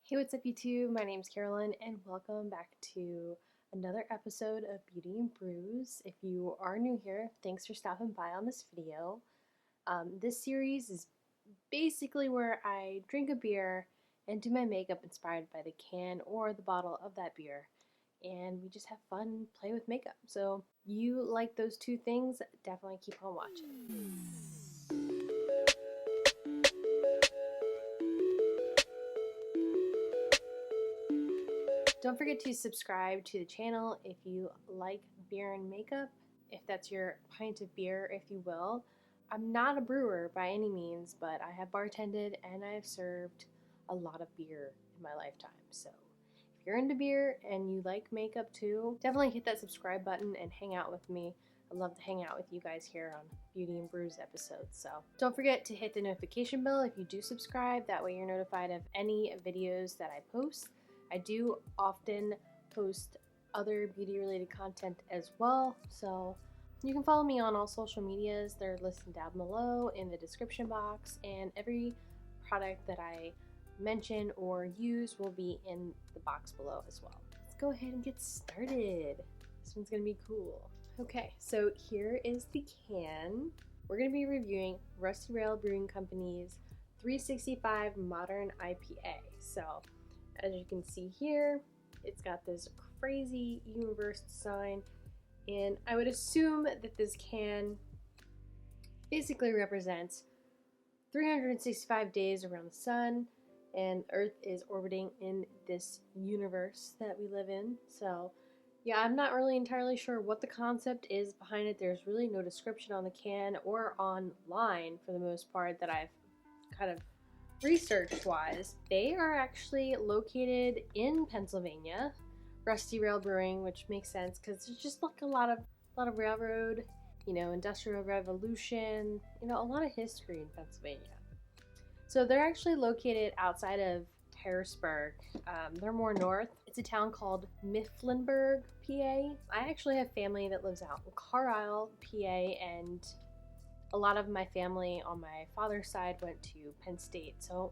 Hey, what's up YouTube? My name's Carolyn and welcome back to another episode of Beauty and Brews. If you are new here, thanks for stopping by on this video. This series is basically where I drink a beer and do my makeup inspired by the can or the bottle of that beer. And we just have fun, play with makeup. So you like those two things, definitely keep on watching. Don't forget to subscribe to the channel if you like beer and makeup, if that's your pint of beer, if you will. I'm not a brewer by any means, but I have bartended and I've served a lot of beer in my lifetime. So if you're into beer and you like makeup too, definitely hit that subscribe button and hang out with me. I'd love to hang out with you guys here on Beauty and Brews episodes. So don't forget to hit the notification bell if you do subscribe. That way you're notified of any videos that I post. I do often post other beauty related content as well, so you can follow me on all social medias. They're listed down below in the description box, and every product that I mention or use will be in the box below as well. Let's go ahead and get started. This one's gonna be cool. Okay, so here is the can. We're gonna be reviewing Rusty Rail Brewing Company's 365 Modern IPA. So as you can see here, it's got this crazy universe design, and I would assume that this can basically represents 365 days around the sun, and Earth is orbiting in this universe that we live in. So yeah, I'm not really entirely sure what the concept is behind it. There's really no description on the can or online for the most part that I've kind of research-wise. They are actually located in Pennsylvania, Rusty Rail Brewing, which makes sense because there's just like a lot of railroad, industrial revolution, a lot of history in Pennsylvania. So they're actually located outside of Harrisburg. They're more north. It's a town called Mifflinburg, PA. I actually have family that lives out in Carlisle, PA, and a lot of my family on my father's side went to Penn State, so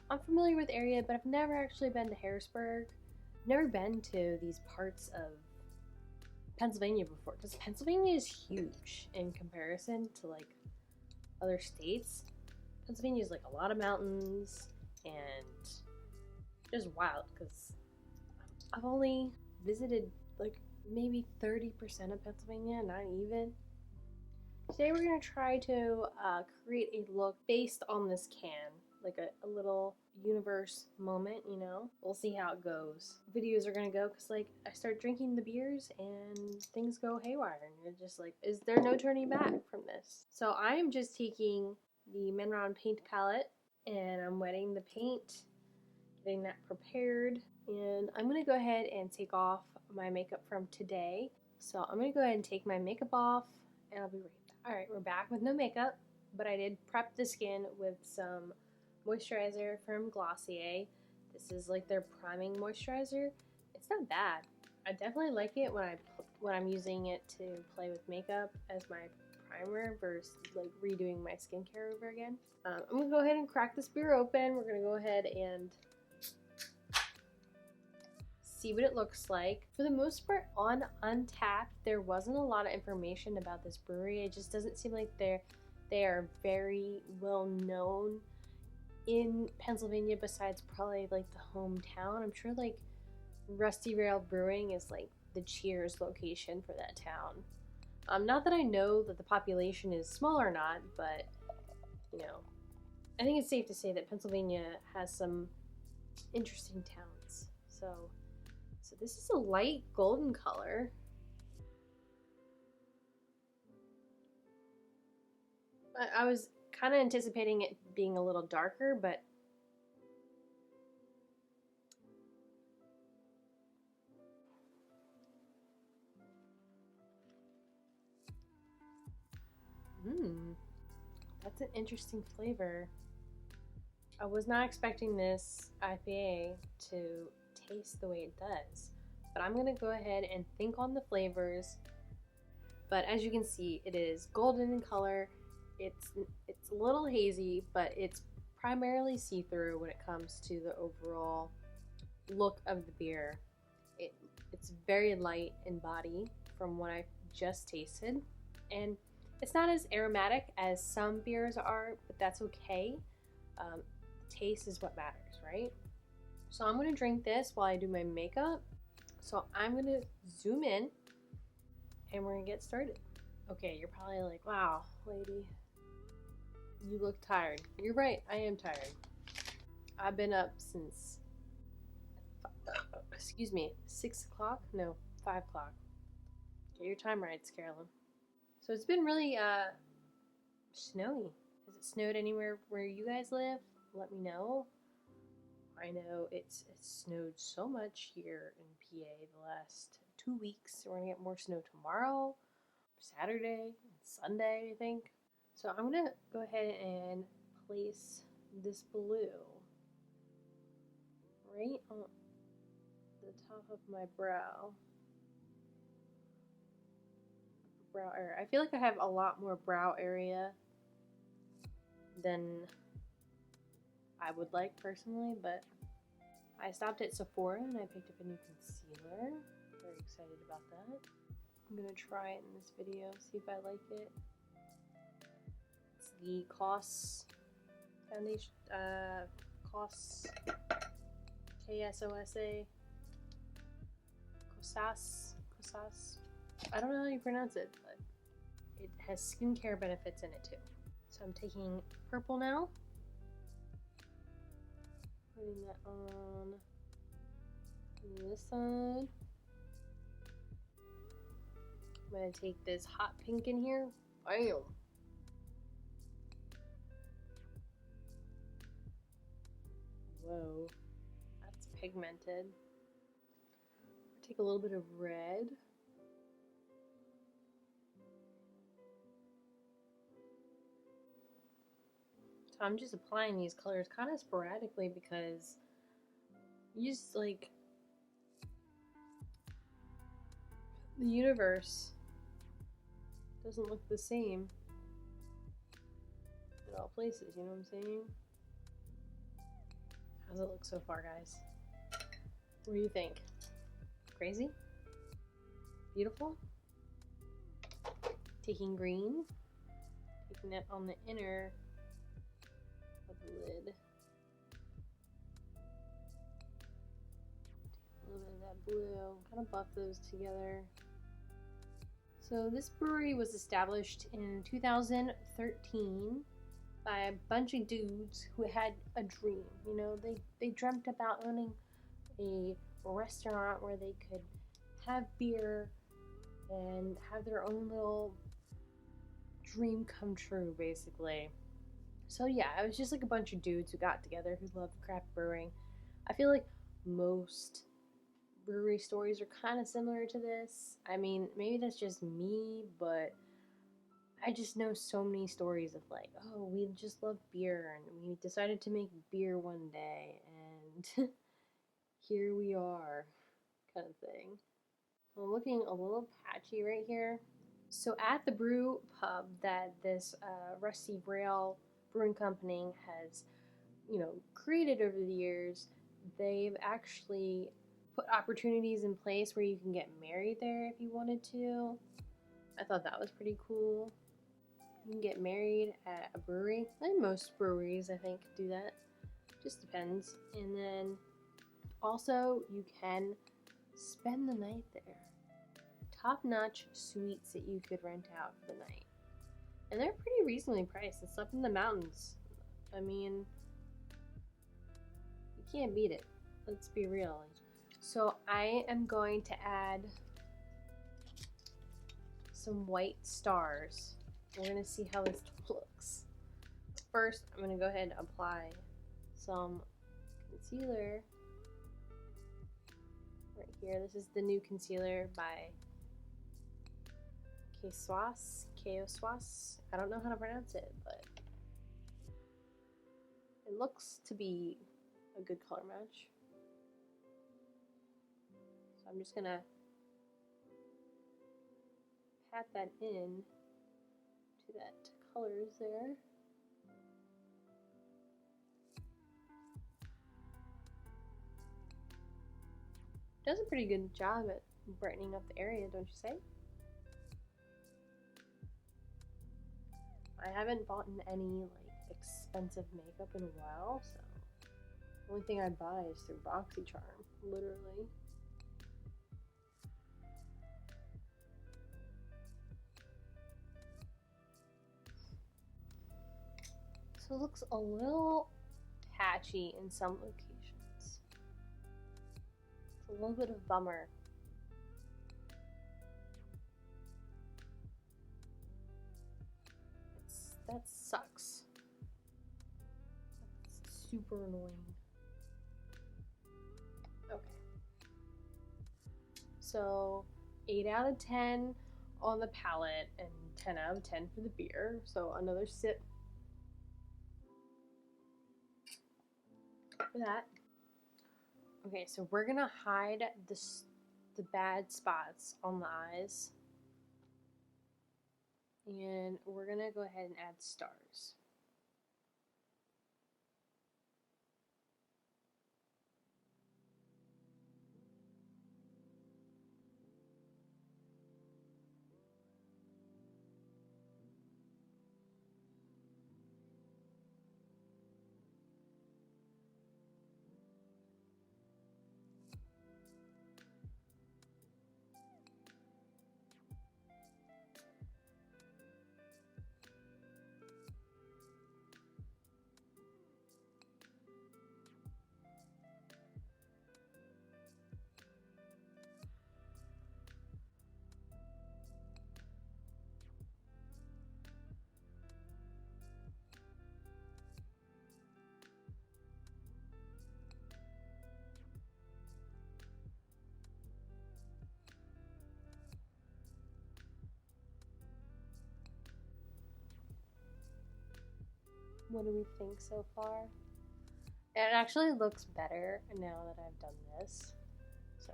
I'm familiar with the area, but I've never actually been to Harrisburg. Never been to these parts of Pennsylvania before, because Pennsylvania is huge in comparison to like other states. Pennsylvania is like a lot of mountains and just wild, because I've only visited like maybe 30% of Pennsylvania, not even. Today we're going to try to create a look based on this can, like a little universe moment, We'll see how it goes. Videos are going to go because like I start drinking the beers and things go haywire and you're just like, is there no turning back from this? So I am just taking the Mehron paint palette and I'm wetting the paint, getting that prepared, and I'm going to go ahead and take off my makeup from today. So I'm going to go ahead and take my makeup off and I'll be right back. Alright, we're back with no makeup, but I did prep the skin with some moisturizer from Glossier. This is like their priming moisturizer. It's not bad. I definitely like it when I'm using it to play with makeup as my primer versus like redoing my skincare over again. I'm going to go ahead and crack this beer open. We're going to go ahead and see what it looks like. For the most part, on Untappd, there wasn't a lot of information about this brewery. It just doesn't seem like they are very well known in Pennsylvania, besides probably like the hometown. I'm sure like Rusty Rail Brewing is like the Cheers location for that town. Not that I know that the population is small or not, but I think it's safe to say that Pennsylvania has some interesting towns. So this is a light golden color. I was kind of anticipating it being a little darker, but that's an interesting flavor. I was not expecting this IPA to taste the way it does, but I'm gonna go ahead and think on the flavors. But as you can see, it is golden in color. It's a little hazy, but it's primarily see-through when it comes to the overall look of the beer. It's very light in body from what I've just tasted, and it's not as aromatic as some beers are, but that's okay. Taste is what matters, right? So I'm gonna drink this while I do my makeup. So I'm gonna zoom in and we're gonna get started. Okay, you're probably like, wow, lady, you look tired. You're right, I am tired. I've been up since, excuse me, 6 o'clock? No, 5 o'clock. Get your time right, Carolyn. So it's been really snowy. Has it snowed anywhere where you guys live? Let me know. I know it's snowed so much here in PA the last 2 weeks. We're gonna get more snow tomorrow, Saturday, and Sunday, I think. So I'm gonna go ahead and place this blue right on the top of my brow area. I feel like I have a lot more brow area than I would like personally, but I stopped at Sephora and I picked up a new concealer. Very excited about that. I'm gonna try it in this video, see if I like it. It's the Kloss foundation, Kloss, K-S-O-S-A, Kosas. I don't know how you pronounce it, but it has skincare benefits in it too. So I'm taking purple now. Putting that on this side. I'm going to take this hot pink in here. Bam! Whoa, that's pigmented. Take a little bit of red. So I'm just applying these colors kind of sporadically because you just like the universe doesn't look the same at all places, you know what I'm saying? How's it look so far, guys? What do you think? Crazy? Beautiful? Taking green, taking that on the inner of the lid. A little bit of that blue, kind of buff those together. So this brewery was established in 2013 by a bunch of dudes who had a dream. You know, they dreamt about owning a restaurant where they could have beer and have their own little dream come true, basically. So yeah, it was just like a bunch of dudes who got together who loved craft brewing. I feel like most brewery stories are kind of similar to this. I mean, maybe that's just me, but I just know so many stories of like, oh, we just love beer and we decided to make beer one day and here we are, kind of thing. I'm looking a little patchy right here. So at the brew pub that this Rusty Rail Brewing Company has, you know, created over the years, they've actually put opportunities in place where you can get married there if you wanted to. I thought that was pretty cool. You can get married at a brewery. And most breweries, I think, do that. Just depends. And then also you can spend the night there. Top-notch suites that you could rent out for the night. And they're pretty reasonably priced. It's up in the mountains. I mean, you can't beat it. Let's be real. So I am going to add some white stars. We're going to see how this looks. First, I'm going to go ahead and apply some concealer right here. This is the new concealer by Koswas. I don't know how to pronounce it, but it looks to be a good color match. So I'm just gonna pat that in to that colors there. Does a pretty good job at brightening up the area, don't you say? I haven't bought any like expensive makeup in a while, so the only thing I buy is through BoxyCharm, literally. So it looks a little patchy in some locations. It's a little bit of a bummer. That sucks. That's super annoying. Okay. So 8 out of 10 on the palette and 10 out of 10 for the beer. So another sip for that. Okay, so we're gonna hide the bad spots on the eyes. And we're gonna go ahead and add stars. What do we think so far? It actually looks better now that I've done this. So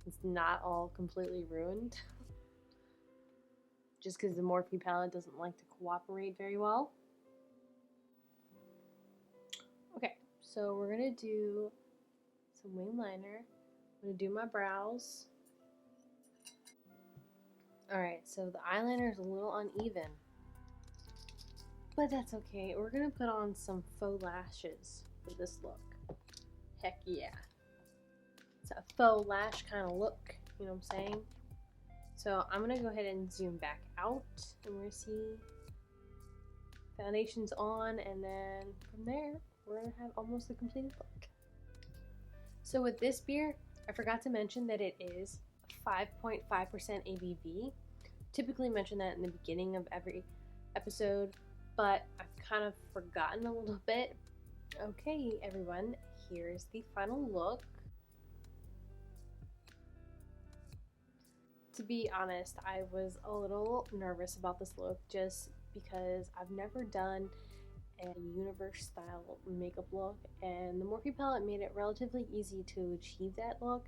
it's not all completely ruined. Just because the Morphe palette doesn't like to cooperate very well. Okay, so we're gonna do some wing liner. I'm gonna do my brows. Alright, so the eyeliner is a little uneven. But that's okay. We're gonna put on some faux lashes for this look. Heck yeah. It's a faux lash kind of look, you know what I'm saying? So I'm gonna go ahead and zoom back out, and we're gonna see foundation's on, and then from there, we're gonna have almost a completed look. So with this beer, I forgot to mention that it is 5.5% ABV. Typically mention that in the beginning of every episode, but I've kind of forgotten a little bit. Okay, everyone, here's the final look. To be honest, I was a little nervous about this look just because I've never done a universe style makeup look, and the Morphe palette made it relatively easy to achieve that look,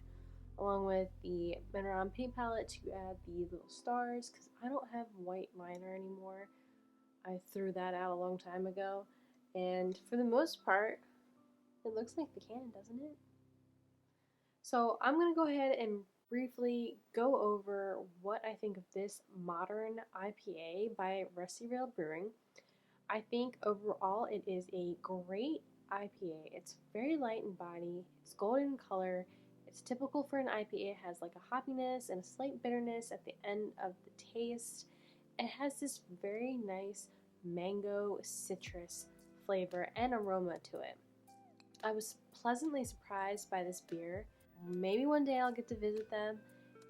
along with the Mehron paint palette to add the little stars, because I don't have white liner anymore. I threw that out a long time ago, and for the most part, it looks like the can, doesn't it? So I'm going to go ahead and briefly go over what I think of this Modern IPA by Rusty Rail Brewing. I think overall it is a great IPA. It's very light in body, it's golden in color, it's typical for an IPA. It has like a hoppiness and a slight bitterness at the end of the taste. It has this very nice mango citrus flavor and aroma to it. I was pleasantly surprised by this beer. Maybe one day I'll get to visit them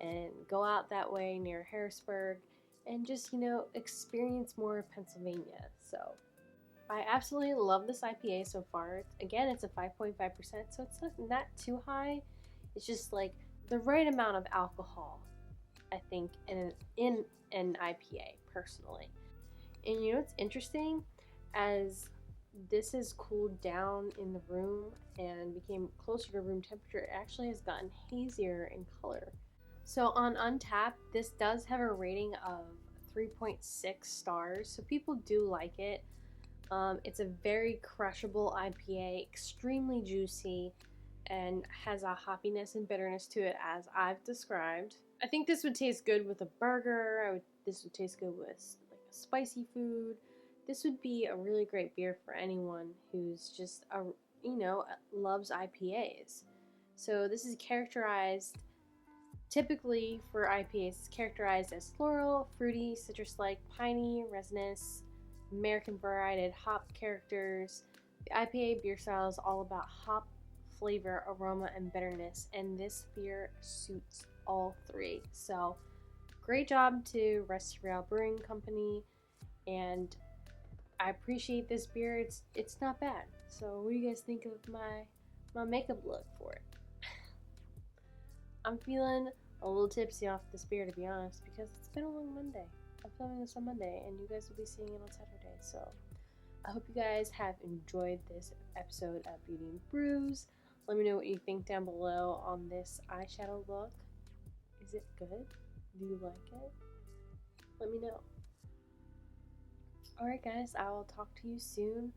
and go out that way near Harrisburg and just, you know, experience more of Pennsylvania. So I absolutely love this IPA so far. Again, it's a 5.5%, so it's not too high. It's just like the right amount of alcohol, I think, in an IPA, personally. And you know what's interesting? As this has cooled down in the room and became closer to room temperature, it actually has gotten hazier in color. So on Untappd, this does have a rating of 3.6 stars, so people do like it. It's a very crushable IPA, extremely juicy, and has a hoppiness and bitterness to it as I've described. I think this would taste good with a burger. This would taste good with like a spicy food. This would be a really great beer for anyone who's just loves IPAs. So this is characterized, typically for IPAs, it's characterized as floral, fruity, citrus-like, piney, resinous, American varieted hop characters. The IPA beer style is all about hop, flavor, aroma, and bitterness, and this beer suits all three. So great job to Rusty Rail Brewing Company, and I appreciate this beer. It's not bad. So what do you guys think of my makeup look for it? I'm feeling a little tipsy off this beer, to be honest, because it's been a long Monday. I'm filming this on Monday, and you guys will be seeing it on Saturday. So I hope you guys have enjoyed this episode of Beauty and Brews. Let me know what you think down below on this eyeshadow look. Is it good? Do you like it? Let me know. Alright guys, I will talk to you soon.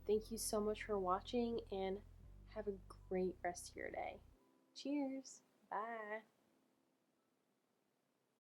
Thank you so much for watching, and have a great rest of your day. Cheers! Bye!